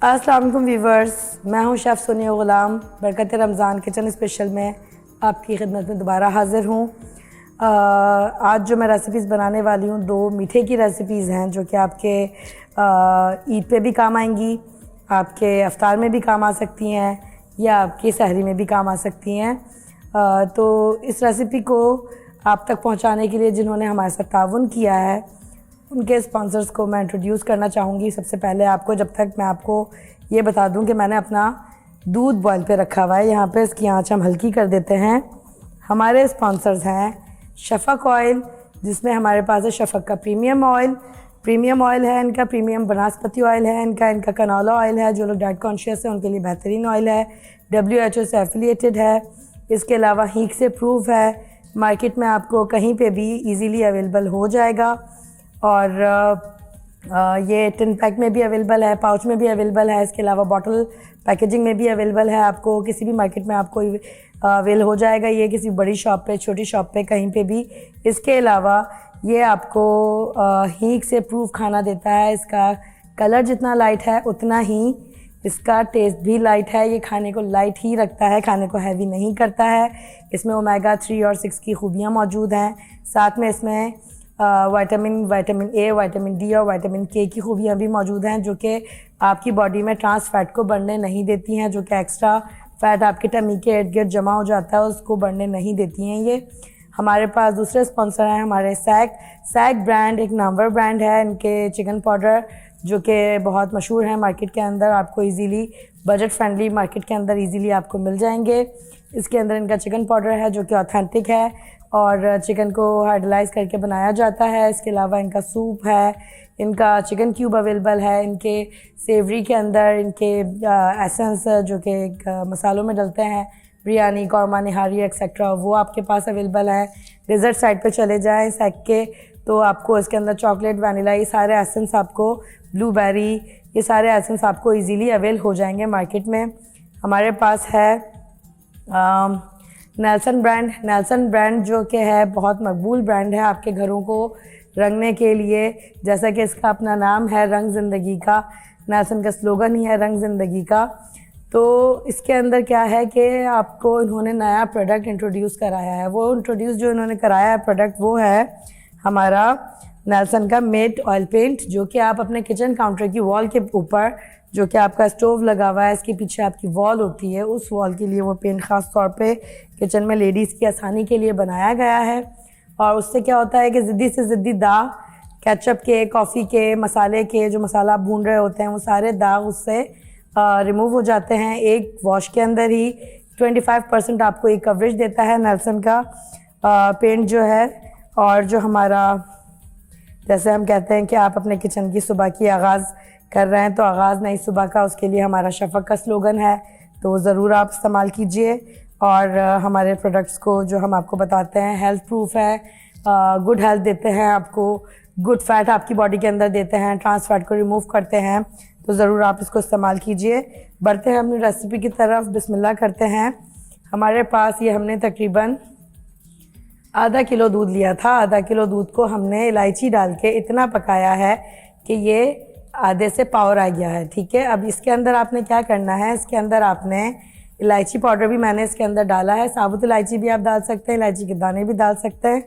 अस्सलाम वालेकुम व्यूवर्स, मैं हूं शेफ़ सोनिया ग़ुलाम। बरकत रमज़ान किचन स्पेशल में आपकी खिदमत में दोबारा हाज़िर हूं। आज जो मैं रेसिपीज़ बनाने वाली हूं, दो मीठे की रेसिपीज़ हैं जो कि आपके ईद पे भी काम आएंगी, आपके अफ्तार में भी काम आ सकती हैं या आपकी सहरी में भी काम आ सकती हैं। तो इस रेसिपी को आप तक पहुंचाने के लिए जिन्होंने हमारे साथ ताउन किया है उनके स्पॉन्सर्स को मैं इंट्रोड्यूस करना चाहूँगी। सबसे पहले आपको, जब तक मैं आपको ये बता दूँ कि मैंने अपना दूध बॉयल पे रखा हुआ है, यहाँ पे इसकी आंच हम हल्की कर देते हैं। हमारे स्पॉन्सर्स हैं शफ़क़ ऑयल, जिसमें हमारे पास है शफ़क़ का प्रीमियम ऑयल है इनका, प्रीमियम बनास्पति ऑयल है इनका कनोला ऑयल है। जो लोग डाइट कॉन्शियस हैं उनके लिए बेहतरीन ऑयल है, WHO से एफिलिएटेड है। इसके अलावा हीक से प्रूफ है, मार्केट में आपको कहीं पे भी इजीली अवेलेबल हो जाएगा। और ये टिन पैक में भी अवेलेबल है, पाउच में भी अवेलेबल है। इसके अलावा बॉटल पैकेजिंग में भी अवेलेबल है। आपको किसी भी मार्केट में आपको अवेल हो जाएगा, ये किसी बड़ी शॉप पे, छोटी शॉप पे, कहीं पे भी। इसके अलावा ये आपको हीक से प्रूफ खाना देता है। इसका कलर जितना लाइट है उतना ही इसका टेस्ट भी लाइट है। ये खाने को लाइट ही रखता है, खाने को हैवी नहीं करता है। इसमें ओमेगा 3 और 6 की खूबियाँ मौजूद हैं। साथ में इसमें विटामिन ए, विटामिन डी और विटामिन के की खूबियाँ भी मौजूद हैं, जो कि आपकी बॉडी में ट्रांस फैट को बढ़ने नहीं देती हैं। जो कि एक्स्ट्रा फैट आपके टमी के इर्द गिर्द जमा हो जाता है, उसको बढ़ने नहीं देती हैं। ये हमारे पास दूसरे स्पॉन्सर हैं हमारे सैग ब्रांड, एक नामवर ब्रांड है। इनके चिकन पाउडर जो कि बहुत मशहूर है मार्केट के अंदर, आपको इजीली बजट फ्रेंडली मार्केट के अंदर इजीली आपको मिल जाएंगे। इसके अंदर इनका चिकन पाउडर है जो कि ऑथेंटिक है और चिकन को हाइड्रोलाइज करके बनाया जाता है। इसके अलावा इनका सूप है, इनका चिकन क्यूब अवेलेबल है। इनके सेवरी के अंदर इनके एसेंस जो कि मसालों में डलते हैं, बिरयानी, कौरमा, निहारी एक्सेट्रा, वो आपके पास अवेलेबल है। डेजर्ट साइड पे चले जाएं सैग के, तो आपको इसके अंदर चॉकलेट, वनीला, ये सारे एसेंस आपको, ब्लूबेरी, ये सारे एसेंस आपको इजीली अवेल हो जाएंगे मार्केट में। हमारे पास है नेल्सन ब्रांड जो कि है बहुत मकबूल ब्रांड है आपके घरों को रंगने के लिए। जैसा कि इसका अपना नाम है, रंग ज़िंदगी का। नेल्सन का स्लोगन ही है रंग ज़िंदगी का। तो इसके अंदर क्या है कि आपको इन्होंने नया प्रोडक्ट इंट्रोड्यूस कराया है। वो इंट्रोड्यूस जो इन्होंने कराया है प्रोडक्ट, वो है हमारा नेल्सन का मेट ऑयल पेंट, जो कि आप अपने किचन काउंटर की वॉल के ऊपर, जो कि आपका स्टोव लगा हुआ है, इसके पीछे आपकी वॉल होती है, उस वॉल के लिए वो पेंट ख़ास तौर पे किचन में लेडीज़ की आसानी के लिए बनाया गया है। और उससे क्या होता है कि ज़िद्दी से ज़िद्दी दाग, केचप के, कॉफ़ी के, मसाले के, जो मसाला आप भून रहे होते हैं, वो सारे दाग उससे रिमूव हो जाते हैं एक वॉश के अंदर ही। 25% आपको एक कवरेज देता है नेल्सन का पेंट जो है। और जो हमारा, जैसे हम कहते हैं कि आप अपने किचन की सुबह की आगाज़ कर रहे हैं, तो आगाज़ नई सुबह का, उसके लिए हमारा शफ़क़ का स्लोगन है, तो ज़रूर आप इस्तेमाल कीजिए। और हमारे प्रोडक्ट्स को जो हम आपको बताते हैं हेल्थ प्रूफ है, गुड हेल्थ देते हैं आपको, गुड फैट आपकी बॉडी के अंदर देते हैं, ट्रांस फैट को रिमूव करते हैं, तो ज़रूर आप इसको इस्तेमाल कीजिए। बढ़ते हैं अपनी रेसिपी की तरफ, बिस्मिल्लाह करते हैं। हमारे पास ये हमने तकरीबन आधा किलो दूध लिया था। आधा किलो दूध को हमने इलायची डाल के इतना पकाया है कि ये आधे से पावर आ गया है, ठीक है। अब इसके अंदर आपने क्या करना है, इसके अंदर आपने इलायची पाउडर भी मैंने इसके अंदर डाला है। साबुत इलायची भी आप डाल सकते हैं, इलायची के दाने भी डाल सकते हैं।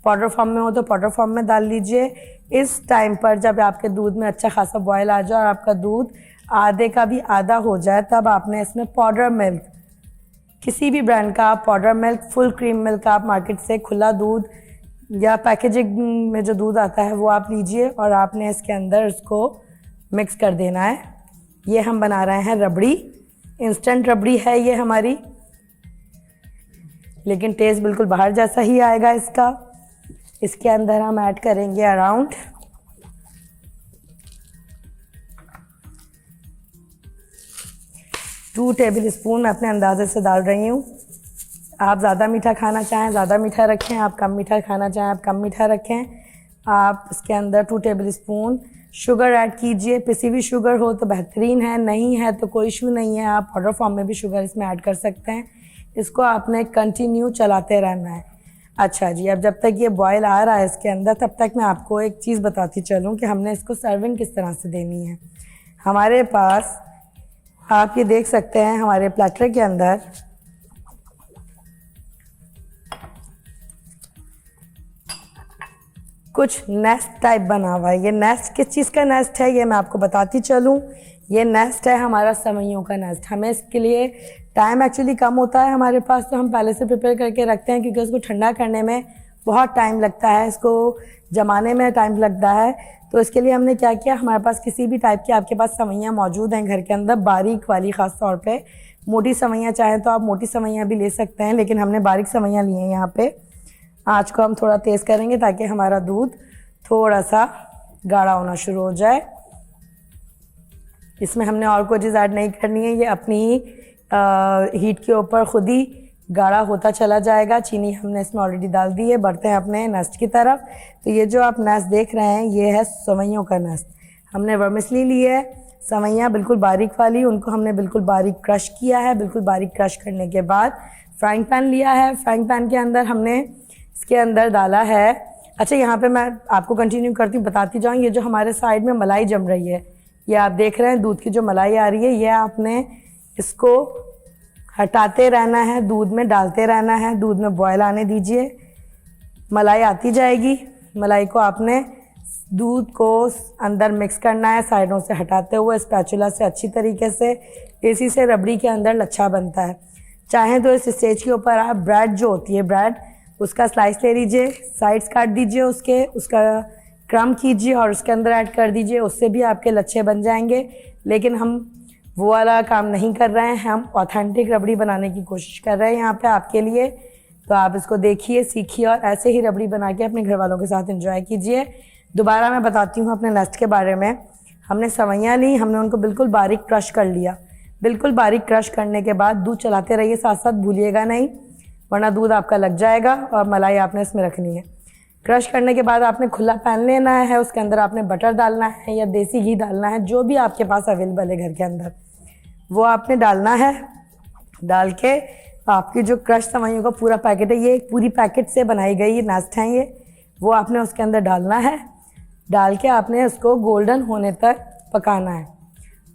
पाउडर फॉर्म में हो तो पाउडर फॉर्म में डाल लीजिए। इस टाइम पर जब आपके दूध में अच्छा खासा बॉयल आ जाए और आपका दूध आधे का भी आधा हो जाए, तब आपने इसमें पाउडर मिल्क, किसी भी ब्रांड का आप powder milk, full cream milk, आप मार्केट से खुला दूध या पैकेजिंग में जो दूध आता है वो आप लीजिए और आपने इसके अंदर उसको मिक्स कर देना है। ये हम बना रहे हैं रबड़ी, इंस्टेंट रबड़ी है ये हमारी, लेकिन टेस्ट बिल्कुल बाहर जैसा ही आएगा इसका। इसके अंदर हम ऐड करेंगे अराउंड 2 टेबल स्पून, मैं अपने अंदाजे से डाल रही हूँ। आप ज़्यादा मीठा खाना चाहें ज़्यादा मीठा रखें, आप कम मीठा खाना चाहें आप कम मीठा रखें। आप इसके अंदर 2 टेबल स्पून शुगर ऐड कीजिए। पिसी हुई शुगर हो तो बेहतरीन है, नहीं है तो कोई इशू नहीं है, आप पाउडर फॉर्म में भी शुगर इसमें ऐड कर सकते हैं। इसको आपने कंटिन्यू चलाते रहना है। अच्छा जी, अब जब तक ये बॉयल आ रहा है इसके अंदर, तब तक मैं आपको एक चीज़ बताती चलूँ कि हमने इसको सर्विंग किस तरह से देनी है। हमारे पास आप ये देख सकते हैं हमारे प्लेटर के अंदर कुछ नेस्ट टाइप बना हुआ है। ये नेस्ट किस चीज़ का नेस्ट है ये मैं आपको बताती चलूँ। ये नेस्ट है हमारा सेवइयों का नेस्ट। हमें इसके लिए टाइम एक्चुअली कम होता है हमारे पास, तो हम पहले से प्रिपेयर करके रखते हैं क्योंकि उसको ठंडा करने में बहुत टाइम लगता है, इसको जमाने में टाइम लगता है। तो इसके लिए हमने क्या किया, हमारे पास किसी भी टाइप की आपके पास सेवइयाँ मौजूद हैं घर के अंदर, बारीक वाली ख़ास तौर पे। मोटी सेवइयाँ चाहें तो आप मोटी सेवइयाँ भी ले सकते हैं, लेकिन हमने बारीक सेवइयाँ ली हैं यहाँ पे। आँच को हम थोड़ा तेज़ करेंगे ताकि हमारा दूध थोड़ा सा गाढ़ा होना शुरू हो जाए। इसमें हमने और कोई चीज़ ऐड नहीं करनी है, ये अपनी हीट के ऊपर खुद ही गाढ़ा होता चला जाएगा। चीनी हमने इसमें ऑलरेडी डाल दी है। बढ़ते हैं अपने नेस्ट की तरफ। तो ये जो आप नेस्ट देख रहे हैं ये है सेवइयों का नेस्ट। हमने वर्मिसली ली है सेवइयाँ बिल्कुल बारीक वाली, उनको हमने बिल्कुल बारीक क्रश किया है। बिल्कुल बारीक क्रश करने के बाद फ्राइंग पैन लिया है। फ्राइंग पैन के अंदर हमने इसके अंदर डाला है, अच्छा यहाँ पे मैं आपको कंटिन्यू करती हूँ, बताती जाऊँ। ये जो हमारे साइड में मलाई जम रही है, ये आप देख रहे हैं दूध की जो मलाई आ रही है, ये आपने इसको हटाते रहना है, दूध में डालते रहना है। दूध में बॉयल आने दीजिए, मलाई आती जाएगी। मलाई को आपने दूध को अंदर मिक्स करना है, साइडों से हटाते हुए स्पैचुला से अच्छी तरीके से। इसी से रबड़ी के अंदर लच्छा बनता है। चाहें तो इस स्टेज के ऊपर आप ब्रेड जो होती है, ब्रेड उसका स्लाइस ले लीजिए, साइड्स काट दीजिए उसका क्रम कीजिए और उसके अंदर ऐड कर दीजिए, उससे भी आपके लच्छे बन जाएंगे। लेकिन हम वो वाला काम नहीं कर रहे हैं, हम ऑथेंटिक रबड़ी बनाने की कोशिश कर रहे हैं यहाँ पे आपके लिए। तो आप इसको देखिए, सीखिए और ऐसे ही रबड़ी बना के अपने घर वालों के साथ एंजॉय कीजिए। दोबारा मैं बताती हूँ अपने नेस्ट के बारे में। हमने सेवइयाँ ली, हमने उनको बिल्कुल बारीक क्रश कर लिया। बिल्कुल बारीक क्रश करने के बाद दूध चलाते रहिए, साथ साथ भूलिएगा नहीं वरना दूध आपका लग जाएगा। और मलाई आपने इसमें रखनी है। क्रश करने के बाद आपने खुला पैन लेना है, उसके अंदर आपने बटर डालना है या देसी घी डालना है, जो भी आपके पास अवेलेबल है घर के अंदर वो आपने डालना है। डाल के आपकी जो क्रश सेवइयों का पूरा पैकेट है, ये एक पूरी पैकेट से बनाई गई नेस्ट है ये, वो आपने उसके अंदर डालना है। डाल के आपने उसको गोल्डन होने तक पकाना है,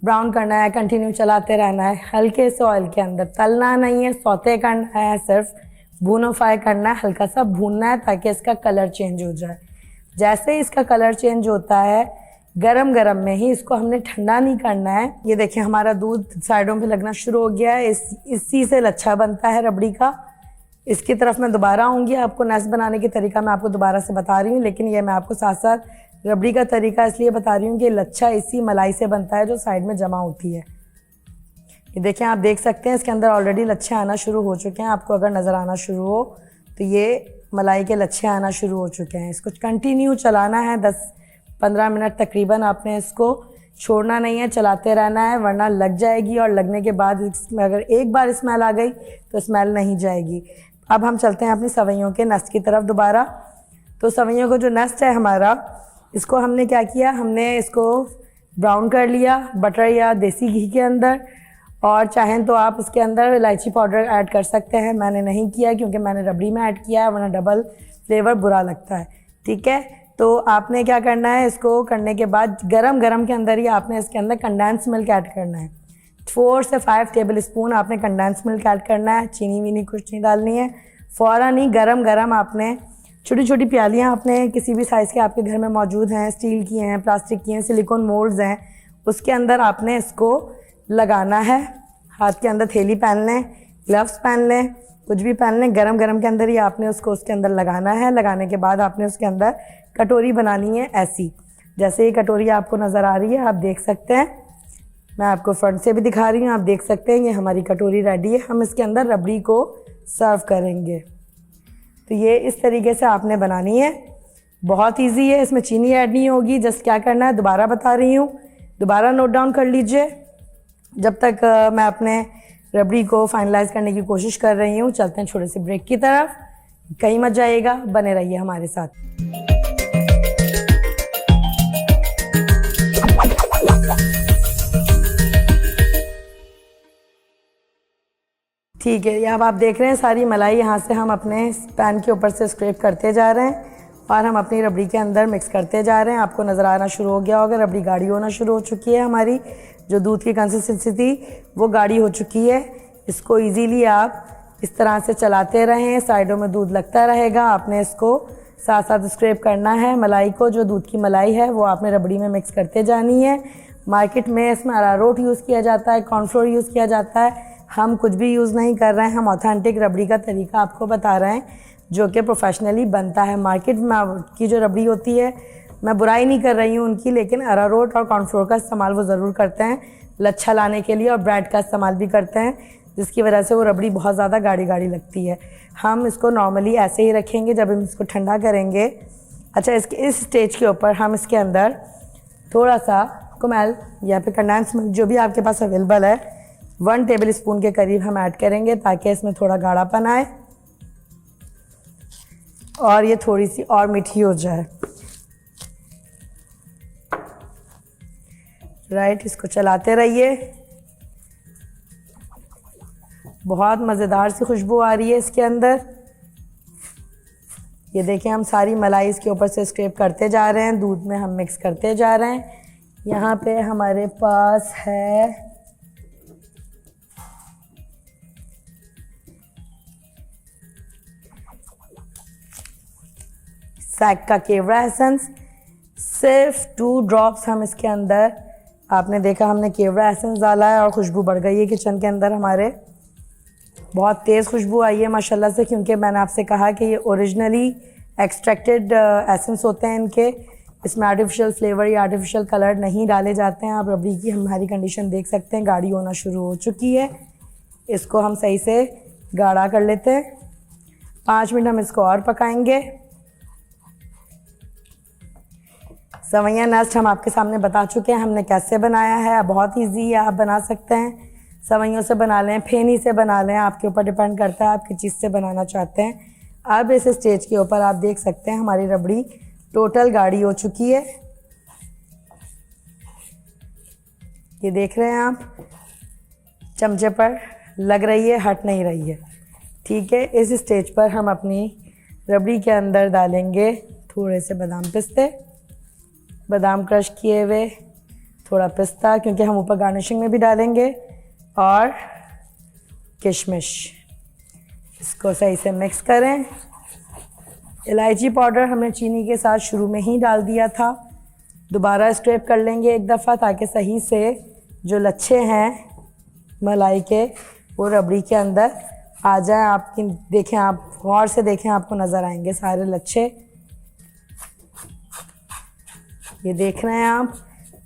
ब्राउन करना है, कंटिन्यू चलाते रहना है। हल्के से ऑयल के अंदर तलना नहीं है, सौते करना है, सिर्फ भूनो फ्राई करना है, हल्का सा भूनना है ताकि इसका कलर चेंज हो जाए। जैसे ही इसका कलर चेंज होता है, गरम गरम में ही, इसको हमने ठंडा नहीं करना है। ये देखिए हमारा दूध साइडों पे लगना शुरू हो गया है। इसी से लच्छा बनता है रबड़ी का। इसकी तरफ मैं दोबारा आऊँगी, आपको नेस्ट बनाने की तरीका मैं आपको दोबारा से बता रही हूँ, लेकिन ये मैं आपको साथ साथ रबड़ी का तरीका इसलिए बता रही हूँ कि लच्छा इसी मलाई से बनता है जो साइड में जमा होती है। ये देखें, आप देख सकते हैं इसके अंदर ऑलरेडी लच्छे आना शुरू हो चुके हैं। आपको अगर नज़र आना शुरू हो तो ये मलाई के लच्छे आना शुरू हो चुके हैं। इसको कंटिन्यू चलाना है 10-15 मिनट तकरीबन। आपने इसको छोड़ना नहीं है, चलाते रहना है, वरना लग जाएगी और लगने के बाद इसमें अगर एक बार स्मेल आ गई तो स्मेल नहीं जाएगी। अब हम चलते हैं अपनी सेवइयों के नेस्ट की तरफ दोबारा। तो सेवइयों का जो नेस्ट है हमारा, इसको हमने क्या किया, हमने इसको ब्राउन कर लिया बटर या देसी घी के अंदर। और चाहें तो आप इसके अंदर इलायची पाउडर ऐड कर सकते हैं, मैंने नहीं किया क्योंकि मैंने रबड़ी में ऐड किया है, वरना डबल फ्लेवर बुरा लगता है। ठीक है, तो आपने क्या करना है, इसको करने के बाद गरम गरम के अंदर ही आपने इसके अंदर कंडेंस मिल्क ऐड करना है। 4 से 5 टेबल स्पून आपने कंडेंस मिल्क ऐड करना है। चीनी वीनी कुछ नहीं डालनी है, फ़ौरन ही गरम गरम आपने छोटी छोटी प्यालियाँ अपने किसी भी साइज़ के आपके घर में मौजूद हैं, स्टील की हैं, प्लास्टिक की हैं, सिलिकॉन मोल्ड्स हैं, उसके अंदर आपने इसको लगाना है। हाथ के अंदर थैली पहन लें, ग्लव्स पहन लें, कुछ भी पहन लें, गरम गरम के अंदर ही आपने उसको उसके अंदर लगाना है। लगाने के बाद आपने उसके अंदर कटोरी बनानी है ऐसी, जैसे ये कटोरी आपको नज़र आ रही है, आप देख सकते हैं। मैं आपको फ्रंट से भी दिखा रही हूँ, आप देख सकते हैं ये हमारी कटोरी रेडी है। हम इसके अंदर रबड़ी को सर्व करेंगे। तो ये इस तरीके से आपने बनानी है, बहुत इजी है, इसमें चीनी ऐड नहीं होगी। जस्ट क्या करना है, दोबारा बता रही हूँ, दोबारा नोट डाउन कर लीजिए जब तक मैं अपने रबड़ी को फाइनलाइज करने की कोशिश कर रही हूँ। चलते हैं छोटे से ब्रेक की तरफ, कहीं मत जाइएगा, बने रहिए हमारे साथ। ठीक है, अब आप देख रहे हैं सारी मलाई यहाँ से हम अपने पैन के ऊपर से स्क्रैप करते जा रहे हैं और हम अपनी रबड़ी के अंदर मिक्स करते जा रहे हैं। आपको नज़र आना शुरू हो गया होगा, रबड़ी गाढ़ी होना शुरू हो चुकी है हमारी। जो दूध की कंसिस्टेंसी थी वो गाढ़ी हो चुकी है। इसको इजीली आप इस तरह से चलाते रहें, साइडों में दूध लगता रहेगा। आपने इसको साथ साथ स्क्रैप करना है। मलाई को, जो दूध की मलाई है वो आपने रबड़ी में मिक्स करते जानी है। मार्केट में इसमें अरारोट यूज़ किया जाता है, कॉर्नफ्लोर यूज़ किया जाता है। हम कुछ भी यूज़ नहीं कर रहे हैं, हम ऑथेंटिक रबड़ी का तरीका आपको बता रहे हैं जो कि प्रोफेशनली बनता है। मार्केट में की जो रबड़ी होती है, मैं बुराई नहीं कर रही हूँ उनकी, लेकिन अरारोट और कॉर्नफ्लोर का इस्तेमाल वो ज़रूर करते हैं लच्छा लाने के लिए, और ब्रेड का इस्तेमाल भी करते हैं, जिसकी वजह से वो रबड़ी बहुत ज़्यादा गाढ़ी गाढ़ी लगती है। हम इसको नॉर्मली ऐसे ही रखेंगे। जब हम इसको ठंडा करेंगे, अच्छा, इसके इस स्टेज के ऊपर हम इसके अंदर थोड़ा सा कुमेल या फिर कंडेंस मिल्क, जो भी आपके पास अवेलेबल है, 1 टेबल स्पून के करीब हम ऐड करेंगे ताकि इसमें थोड़ा गाढ़ापन आए और ये थोड़ी सी और मीठी हो जाए। राइट, इसको चलाते रहिए। बहुत मज़ेदार सी खुशबू आ रही है इसके अंदर। ये देखें, हम सारी मलाई इसके ऊपर से स्क्रैप करते जा रहे हैं, दूध में हम मिक्स करते जा रहे हैं। यहाँ पे हमारे पास है सैक का केवड़ा एसेंस, सिर्फ 2 ड्रॉप्स हम इसके अंदर, आपने देखा हमने केवड़ा एसेंस डाला है और खुशबू बढ़ गई है किचन के अंदर हमारे। बहुत तेज़ खुशबू आई है माशाल्लाह से, क्योंकि मैंने आपसे कहा कि ये ओरिजिनली एक्सट्रैक्टेड एसेंस होते हैं इनके। इसमें आर्टिफिशियल फ्लेवर या आर्टिफिशियल कलर नहीं डाले जाते हैं। आप रबड़ी की हमारी कंडीशन देख सकते हैं, गाढ़ी होना शुरू हो चुकी है। इसको हम सही से गाढ़ा कर लेते हैं। 5 मिनट हम इसको और पकाएंगे। सवैयाँ नस्ट हम आपके सामने बता चुके हैं हमने कैसे बनाया है। बहुत ईजी है, आप बना सकते हैं। सवैयों से बना लें, फेनी से बना लें, आपके ऊपर डिपेंड करता है आप किस चीज़ से बनाना चाहते हैं। अब इस स्टेज के ऊपर आप देख सकते हैं हमारी रबड़ी टोटल गाढ़ी हो चुकी है। ये देख रहे हैं आप, चमचे पर लग रही है, हट नहीं रही है। ठीक है, इस स्टेज पर हम अपनी रबड़ी के अंदर डालेंगे थोड़े से बादाम पिस्ते, बादाम क्रश किए हुए, थोड़ा पिस्ता क्योंकि हम ऊपर गार्निशिंग में भी डालेंगे, और किशमिश। इसको सही से मिक्स करें। इलायची पाउडर हमने चीनी के साथ शुरू में ही डाल दिया था। दोबारा स्क्रैप कर लेंगे एक दफ़ा ताकि सही से जो लच्छे हैं मलाई के वो रबड़ी के अंदर आ जाए। आपकी देखें, आप गौर से देखें, आपको नज़र आएंगे सारे लच्छे। ये देख रहे हैं आप,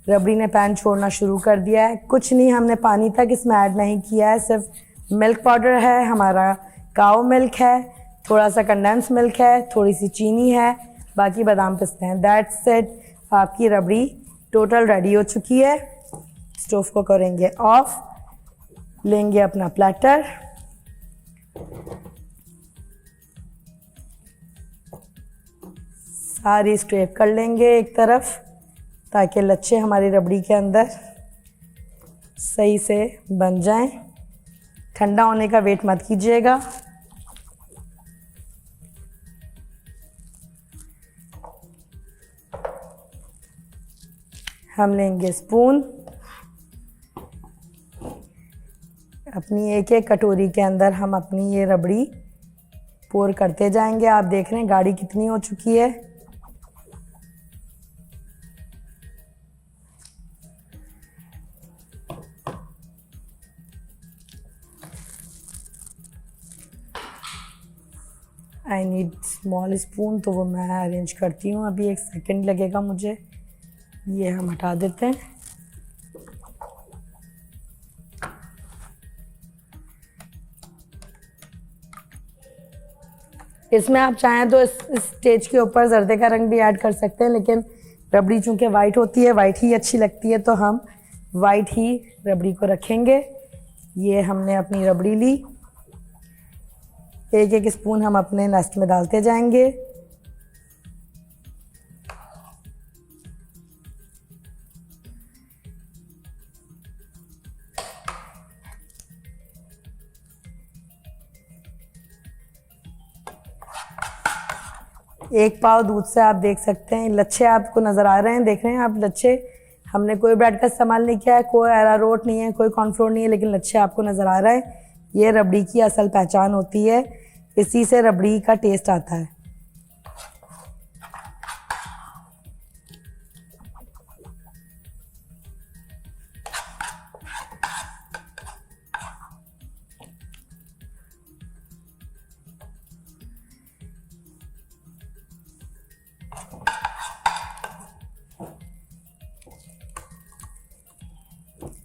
रबड़ी ने पैन छोड़ना शुरू कर दिया है। कुछ नहीं, हमने पानी तक इसमें ऐड नहीं किया है, सिर्फ मिल्क पाउडर है, हमारा काऊ मिल्क है, थोड़ा सा कंडेंस मिल्क है, थोड़ी सी चीनी है, बाकी बादाम पिस्ते हैं। दैट्स इट, आपकी रबड़ी टोटल रेडी हो चुकी है। स्टोव को करेंगे ऑफ, लेंगे अपना प्लेटर, सारी स्क्रैप कर लेंगे एक तरफ ताकि लच्छे हमारी रबड़ी के अंदर सही से बन जाएं। ठंडा होने का वेट मत कीजिएगा। हम लेंगे स्पून, अपनी एक एक कटोरी के अंदर हम अपनी ये रबड़ी पोर करते जाएंगे। आप देख रहे हैं गाढ़ी कितनी हो चुकी है। आई नीड स्मॉल स्पून, तो वो मैं अरेंज करती हूँ। अभी 1 सेकेंड लगेगा मुझे। ये हम हटा देते हैं। इसमें आप चाहें तो इस स्टेज के ऊपर जर्दे का रंग भी ऐड कर सकते हैं, लेकिन रबड़ी चूँकि वाइट होती है, वाइट ही अच्छी लगती है, तो हम वाइट ही रबड़ी को रखेंगे। ये हमने अपनी रबड़ी ली, एक एक स्पून हम अपने नस्ट में डालते जाएंगे। एक पाव दूध से आप देख सकते हैं लच्छे आपको नज़र आ रहे हैं, देख रहे हैं आप लच्छे हमने कोई ब्रेड का इस्तेमाल नहीं किया है, कोई अरारोट नहीं है, कोई कॉर्नफ्लोर नहीं है, लेकिन लच्छे आपको नज़र आ रहा है। ये रबड़ी की असल पहचान होती है, इसी से रबड़ी का टेस्ट आता है।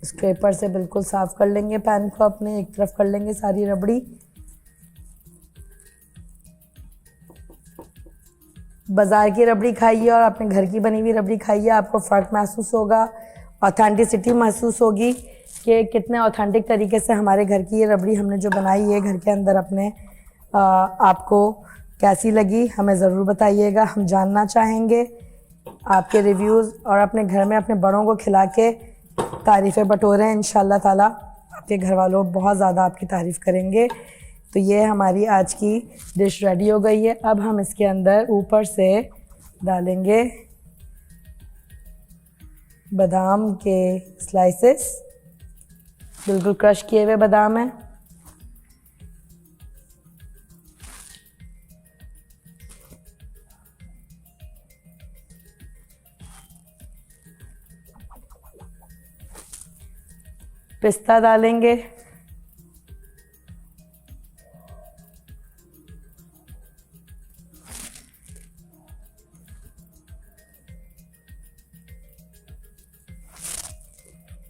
स्क्रैपर से बिल्कुल साफ कर लेंगे पैन को, अपने एक तरफ कर लेंगे सारी रबड़ी। बाज़ार की रबड़ी खाइए और अपने घर की बनी हुई रबड़ी खाइए, आपको फ़र्क महसूस होगा, ऑथेंटिसिटी महसूस होगी कि कितने ऑथेंटिक तरीके से हमारे घर की ये रबड़ी हमने जो बनाई है घर के अंदर अपने, आपको कैसी लगी हमें ज़रूर बताइएगा। हम जानना चाहेंगे आपके रिव्यूज़, और अपने घर में अपने बड़ों को खिला के तारीफ़ें बटोरें। इंशाल्लाह ताला आपके घर वालों बहुत ज़्यादा आपकी तारीफ़ करेंगे। तो ये हमारी आज की डिश रेडी हो गई है। अब हम इसके अंदर ऊपर से डालेंगे बादाम के स्लाइसेस, बिल्कुल क्रश किए हुए बादाम हैं। पिस्ता डालेंगे,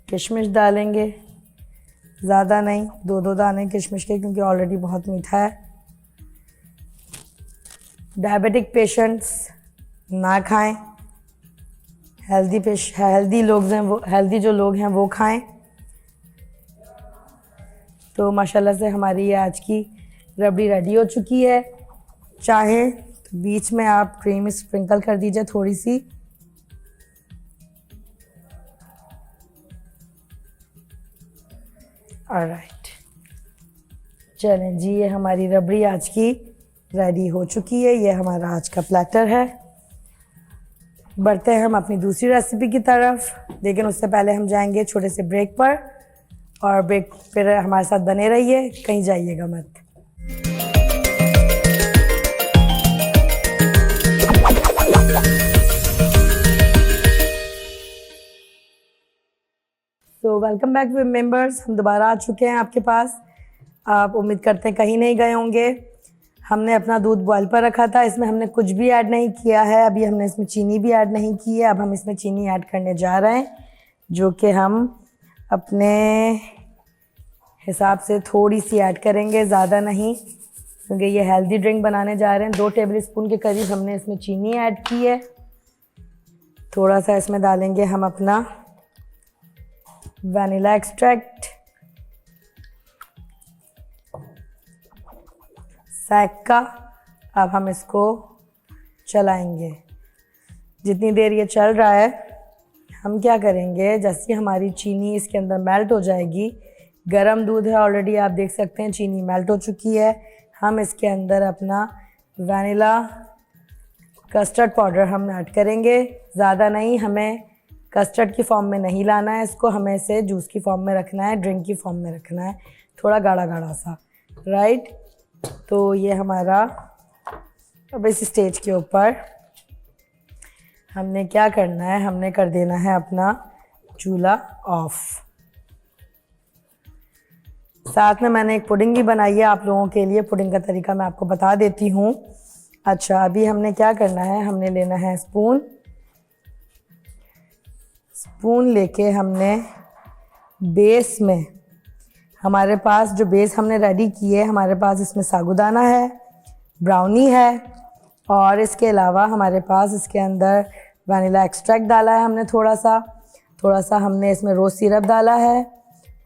किशमिश डालेंगे, ज़्यादा नहीं, 2-2 दाने किशमिश के, क्योंकि ऑलरेडी बहुत मीठा है। डायबिटिक पेशेंट्स ना खाएं, हेल्दी लोग हैं वो, हेल्दी जो लोग हैं वो खाएं। तो माशाल्लाह से हमारी ये आज की रबड़ी रेडी हो चुकी है। चाहें तो बीच में आप क्रीम स्प्रिंकल कर दीजिए थोड़ी सी। ऑलराइट, चलें जी, ये हमारी रबड़ी आज की रेडी हो चुकी है। ये हमारा आज का प्लेटर है। बढ़ते हैं हम अपनी दूसरी रेसिपी की तरफ, लेकिन उससे पहले हम जाएंगे छोटे से ब्रेक पर, और ब्रेक पर हमारे साथ बने रहिए, कहीं जाइएगा मत। तो वेलकम बैक मेंबर्स, हम दोबारा आ चुके हैं आपके पास। आप उम्मीद करते हैं कहीं नहीं गए होंगे। हमने अपना दूध बॉयल पर रखा था, इसमें हमने कुछ भी ऐड नहीं किया है। अभी हमने इसमें चीनी भी ऐड नहीं की है। अब हम इसमें चीनी ऐड करने जा रहे हैं, जो कि हम अपने हिसाब से थोड़ी सी ऐड करेंगे, ज़्यादा नहीं, क्योंकि ये हेल्दी ड्रिंक बनाने जा रहे हैं। 2 टेबल स्पून के करीब हमने इसमें चीनी ऐड की है। थोड़ा सा इसमें डालेंगे हम अपना वनीला एक्सट्रैक्ट, सैक का। अब हम इसको चलाएंगे। जितनी देर ये चल रहा है, हम क्या करेंगे, जैसे हमारी चीनी इसके अंदर मेल्ट हो जाएगी, गरम दूध है ऑलरेडी, आप देख सकते हैं चीनी मेल्ट हो चुकी है। हम इसके अंदर अपना वनीला कस्टर्ड पाउडर हम ऐड करेंगे, ज़्यादा नहीं, हमें कस्टर्ड की फॉर्म में नहीं लाना है इसको, हमें इसे जूस की फॉर्म में रखना है, ड्रिंक की फॉर्म में रखना है, थोड़ा गाढ़ा गाढ़ा सा, राइट। तो ये हमारा, अब इस स्टेज के ऊपर हमने क्या करना है, हमने कर देना है अपना चूल्हा ऑफ। साथ में मैंने एक पुडिंग भी बनाई है आप लोगों के लिए। पुडिंग का तरीका मैं आपको बता देती हूँ। अच्छा, अभी हमने क्या करना है, हमने लेना है स्पून लेके हमने बेस में, हमारे पास जो बेस हमने रेडी की है, हमारे पास इसमें साबूदाना है, ब्राउनी है, और इसके अलावा हमारे पास इसके अंदर वनीला एक्सट्रैक्ट डाला है हमने, थोड़ा सा हमने इसमें रोज़ सिरप डाला है,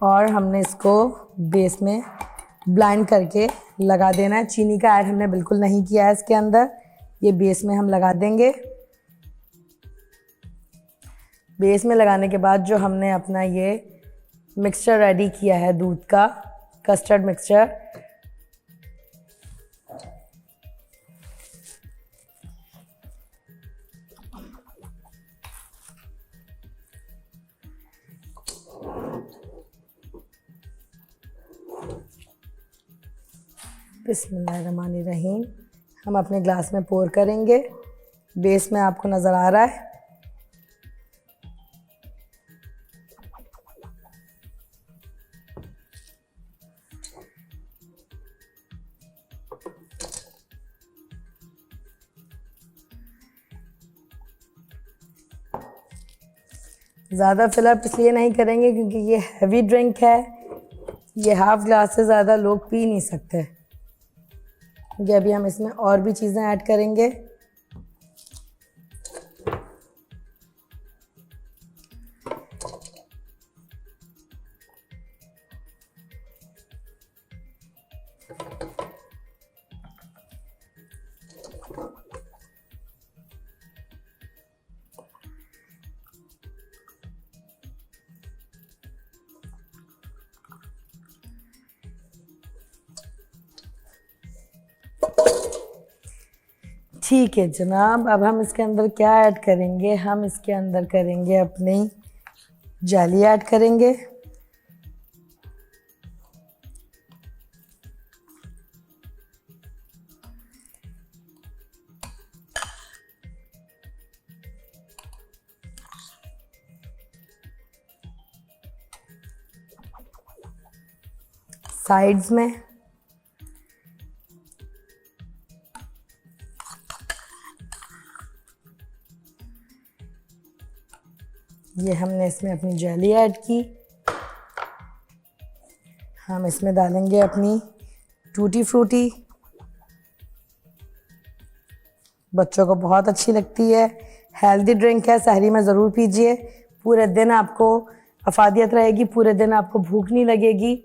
और हमने इसको बेस में ब्लेंड करके लगा देना है। चीनी का ऐड हमने बिल्कुल नहीं किया है इसके अंदर, ये बेस में हम लगा देंगे। बेस में लगाने के बाद जो हमने अपना ये मिक्सचर रेडी किया है दूध का, कस्टर्ड मिक्सचर, बिस्मिल्लाहिर्रहमानिर्रहीम। हम अपने ग्लास में पोर करेंगे। बेस में आपको नज़र आ रहा है। ज़्यादा फिलअप इसलिए नहीं करेंगे क्योंकि ये हैवी ड्रिंक है। ये हाफ ग्लास से ज़्यादा लोग पी नहीं सकते, क्योंकि अभी हम इसमें और भी चीज़ें ऐड करेंगे। ठीक है जनाब, अब हम इसके अंदर क्या ऐड करेंगे? हम इसके अंदर करेंगे अपनी जाली ऐड करेंगे। साइड्स में ये हमने इसमें अपनी जेली ऐड की। हम इसमें डालेंगे अपनी टूटी फ्रूटी। बच्चों को बहुत अच्छी लगती है, हेल्दी ड्रिंक है, सहरी में ज़रूर पीजिए। पूरे दिन आपको अफादियत रहेगी, पूरे दिन आपको भूख नहीं लगेगी।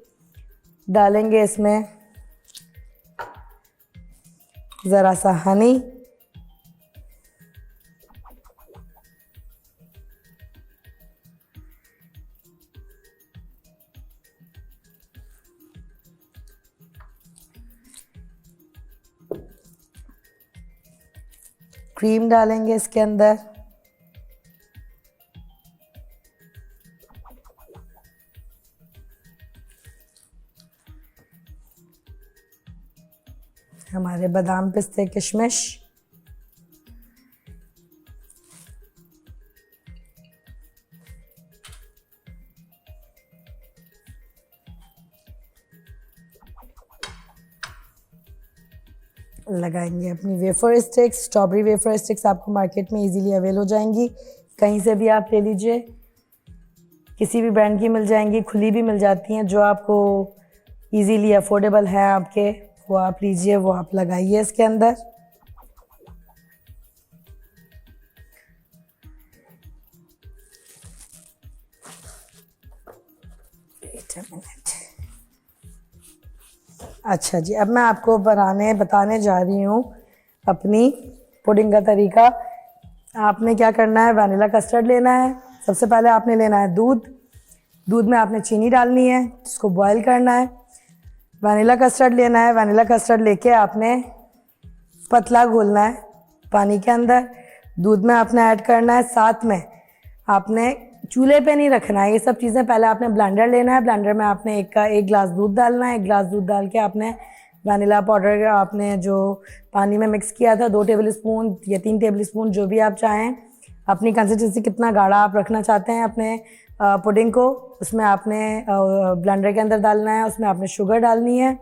डालेंगे इसमें ज़रा सा हनी, क्रीम डालेंगे इसके अंदर। हमारे बादाम पिस्ते किशमिश, लगाएंगे अपनी wafer sticks. Strawberry wafer sticks आपको मार्केट में इजीली अवेल हो जाएंगी, कहीं से भी आप ले लीजिए, किसी भी ब्रांड की मिल जाएंगी, खुली भी मिल जाती हैं। जो आपको इजीली अफोर्डेबल है आपके, वो आप लीजिए, वो आप लगाइए इसके अंदर। अच्छा जी, अब मैं आपको बताने जा रही हूँ अपनी पुडिंग का तरीका। आपने क्या करना है, वनीला कस्टर्ड लेना है। सबसे पहले आपने लेना है दूध में आपने चीनी डालनी है, इसको बॉईल करना है। वनीला कस्टर्ड लेना है, वनीला कस्टर्ड लेके आपने पतला घोलना है पानी के अंदर। दूध में आपने ऐड करना है, साथ में आपने चूल्हे पे नहीं रखना है ये सब चीज़ें। पहले आपने ब्लेंडर लेना है, ब्लेंडर में आपने एक गिलास दूध डालना है। 1 गिलास दूध डाल के आपने वनीला पाउडर आपने जो पानी में मिक्स किया था 2 टेबल स्पून या 3 टेबल स्पून, जो भी आप चाहें, अपनी कंसिस्टेंसी कितना गाढ़ा आप रखना चाहते हैं अपने पुडिंग को, उसमें आपने ब्लेंडर के अंदर डालना है। उसमें आपने शुगर डालनी है।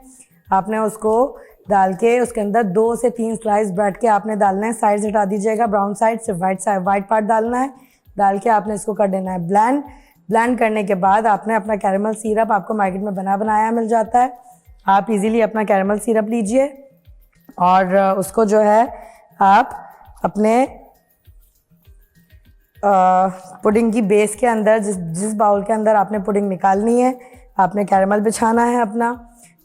आपने उसको डाल के उसके अंदर 2 से 3 स्लाइस ब्रेड के आपने डालना है। साइड हटा दीजिएगा, ब्राउन साइड, सिर्फ वाइट पार्ट डालना है। डाल के आपने इसको कर देना है ब्लेंड करने के बाद आपने अपना कैरेमल सिरप, आपको मार्केट में बनाया मिल जाता है, आप इजीली अपना कैरेमल सिरप लीजिए और उसको जो है आप अपने पुडिंग की बेस के अंदर, जिस बाउल के अंदर आपने पुडिंग निकालनी है, आपने कैरेमल बिछाना है। अपना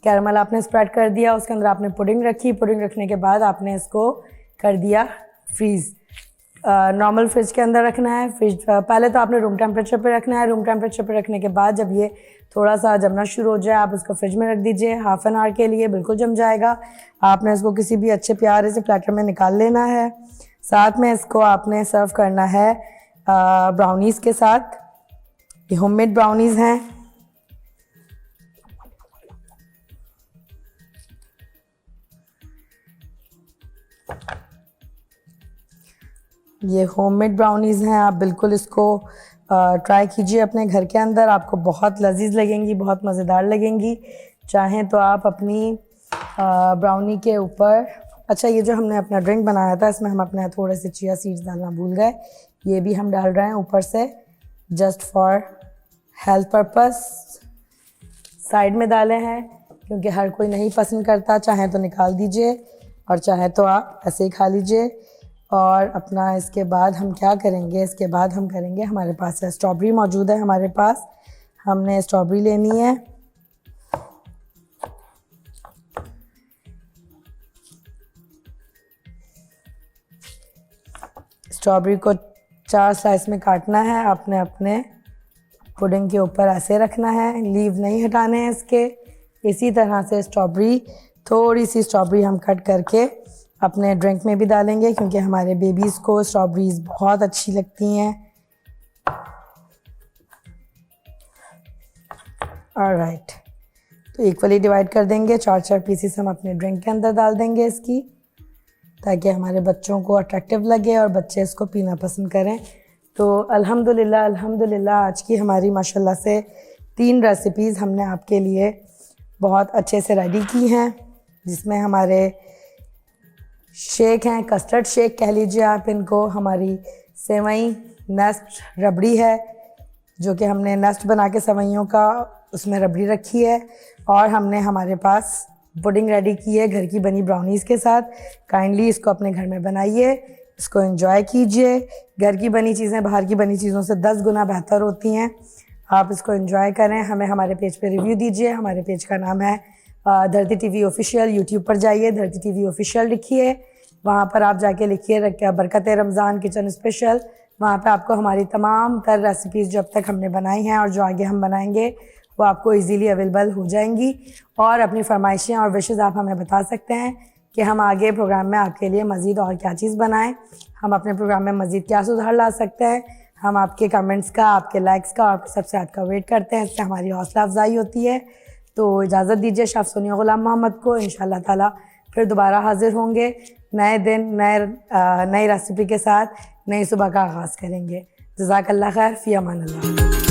कैरेमल आपने स्प्रेड कर दिया, उसके अंदर आपने पुडिंग रखी। पुडिंग रखने के बाद आपने इसको कर दिया फ्रीज़। नॉर्मल फ्रिज के अंदर रखना है। फ्रिज पहले तो आपने रूम टेम्परेचर पे रखना है। रूम टेम्परेचर पे रखने के बाद जब ये थोड़ा सा जमना शुरू हो जाए, आप उसको फ्रिज में रख दीजिए हाफ एन आवर के लिए, बिल्कुल जम जाएगा। आपने इसको किसी भी अच्छे प्यारे से प्लेटर में निकाल लेना है। साथ में इसको आपने सर्व करना है ब्राउनीज़ के साथ। ये होममेड ब्राउनीज़ हैं। ये होममेड ब्राउनीज़ हैं, आप बिल्कुल इसको ट्राई कीजिए अपने घर के अंदर, आपको बहुत लजीज लगेंगी, बहुत मज़ेदार लगेंगी। चाहें तो आप अपनी ब्राउनी के ऊपर, अच्छा ये जो हमने अपना ड्रिंक बनाया था इसमें हम अपने थोड़े से चिया सीड्स डालना भूल गए, ये भी हम डाल रहे हैं ऊपर से just for health purpose. Side में डाले हैं क्योंकि हर कोई नहीं पसंद करता, चाहे तो निकाल दीजिए और चाहे तो आप ऐसे ही खा लीजिए। और अपना इसके बाद हम क्या करेंगे, इसके बाद हम करेंगे, हमारे पास है स्ट्रॉबेरी मौजूद है हमारे पास, हमने स्ट्रॉबेरी लेनी है। स्ट्रॉबेरी को 4 स्लाइस में काटना है, आपने अपने पुडिंग के ऊपर ऐसे रखना है, लीव नहीं हटाने हैं इसके। इसी तरह से स्ट्रॉबेरी, थोड़ी सी स्ट्रॉबेरी हम कट करके अपने ड्रिंक में भी डालेंगे क्योंकि हमारे बेबीज़ को स्ट्रॉबेरीज़ बहुत अच्छी लगती हैं। ऑलराइट, तो इक्वली डिवाइड कर देंगे, 4-4 पीसेस हम अपने ड्रिंक के अंदर डाल देंगे इसकी, ताकि हमारे बच्चों को अट्रैक्टिव लगे और बच्चे इसको पीना पसंद करें। तो अल्हम्दुलिल्लाह अल्हम्दुलिल्लाह आज की हमारी माशाल्लाह से 3 रेसिपीज़ हमने आपके लिए बहुत अच्छे से रेडी की हैं, जिसमें हमारे शेक हैं, कस्टर्ड शेक कह लीजिए आप इनको, हमारी सेवई नेस्ट रबड़ी है जो कि हमने नेस्ट बना के सेवइयों का उसमें रबड़ी रखी है, और हमने हमारे पास पुडिंग रेडी की है घर की बनी ब्राउनीज़ के साथ। काइंडली इसको अपने घर में बनाइए, इसको एंजॉय कीजिए। घर की बनी चीज़ें बाहर की बनी चीज़ों से 10 गुना बेहतर होती हैं। आप इसको एंजॉय करें, हमें हमारे पेज पे रिव्यू दीजिए। हमारे पेज का नाम है धरती टीवी ऑफिशियल। यूट्यूब पर जाइए, धरती टीवी ऑफिशियल लिखिए, वहाँ पर आप जाके लिखिए बरकत रमज़ान किचन स्पेशल। वहाँ पे आपको हमारी तमाम तर रेसिपीज़ जो अब तक हमने बनाई हैं और जो आगे हम बनाएंगे वो आपको इजीली अवेलेबल हो जाएंगी। और अपनी फरमाइशें और विशेज़ आप हमें बता सकते हैं कि हम आगे प्रोग्राम में आपके लिए मज़ीद और क्या चीज़ बनाएं, हम अपने प्रोग्राम में मज़ीद क्या सुधार ला सकते हैं। हम आपके कमेंट्स का, आपके लाइक्स का और आपके सब्सक्राइब का वेट करते हैं, इससे हमारी हौसला अफजाई होती है। तो इजाज़त दीजिए शेफ़ सोनिया गुलाम मोहम्मद को। इंशाअल्लाह ताला फिर दोबारा हाजिर होंगे, नए दिन नई रेसिपी के साथ नई सुबह का आगाज़ करेंगे। जज़ाकल्लाह खैर, फ़ी अमान अल्लाह।